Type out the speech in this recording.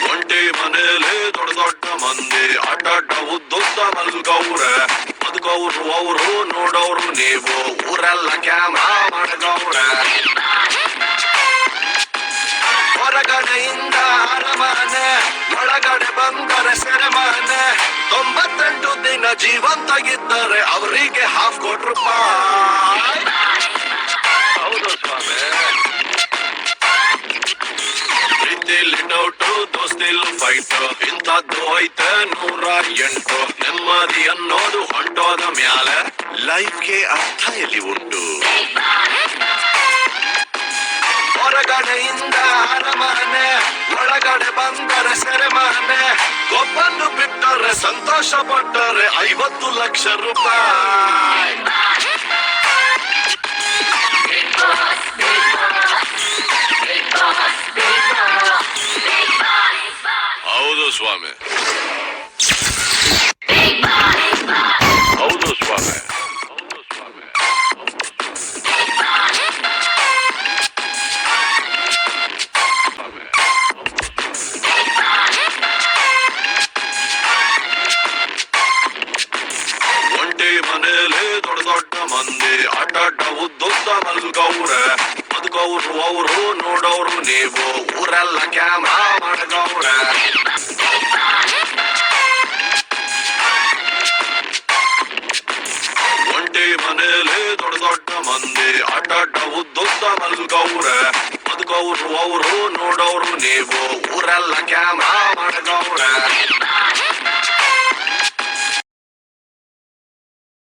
ಒಂಟಿ ಮನೇಲಿ ದೊಡ್ಡ ದೊಡ್ಡ ಮಂದಿ ಅಡ್ಡಡ್ಡ ಉದ್ದುದ್ದ ಮಲ್ಗವ್ರೆ. ಬದುಕವ್ರು ಅವರು ನೋಡೋರು ನೀವು, ಊರೆಲ್ಲ ಕ್ಯಾಮ್ರಾ ಮಾಡ್ಗವ್ರೆ. ಹೊರಗಡೆಯಿಂದ ಅರಮನೆ, ಒಳಗಡೆ ಬಂದರೆ ಸೆರೆಮನೆ. 98 ದಿನ ಜೀವಂತಾಗಿದ್ದರೆ ಅವರಿಗೆ ₹50,000. ಹೌದು ಸ್ವಾಮಿ. ಪ್ರೀತಿಲಿ ಡೌಟು, ದೋಸ್ತಿಲ್ ಫೈಟು, ಇಂಥದ್ದು ಐತೆ 108. ನೆಮ್ಮದಿ ಅನ್ನೋದು ಹೊಂಟೋದ ಮ್ಯಾಲೆ ಲೈಫ್ಗೆ ಅರ್ಥ ಎಲ್ಲಿ ಉಂಟು? ಹೊರಗಡೆಯಿಂದ ಅರಮನೆ, ಒಳಗಡೆ ಬಂದರೆ ಸೆರೆಮನೆ. ಒಬ್ಬನ್ನು ಬಿಟ್ಟರೆ ಸಂತೋಷ ಪಟ್ಟರೆ ₹50,00,000. ಹೌದು ಸ್ವಾಮಿ. ಹೌದು ಸ್ವಾಮಿ. ಒಂಟಿ ಮನೇಲಿ ದೊಡ್ಡ ದೊಡ್ಡ ಮಂದಿ ಅಡ್ಡಡ್ಡ ಉದ್ದುದ್ದ ಮಲ್ಗವ್ರೆ. ಬದುಕವ್ರು ಅವರು ನೋಡೋರು ನೀವು, ಊರೆಲ್ಲ ಕ್ಯಾಮ್ರಾ ಮಾಡ್ಗವ್ರೆ. ಒಂಟಿ ಮನೇಲಿ ದೊಡ್ಡ ದೊಡ್ಡ ಮಂದಿ ಅಡ್ಡಡ್ಡ ಉದ್ದುದ್ದ ಮಲ್ಗವ್ರೆ. ಬದುಕವ್ರು ಅವರು ನೋಡೋರು ನೀವು, ಊರೆಲ್ಲ ಕ್ಯಾಮ್ರಾ ಮಾಡ್ಗವ್ರೆ.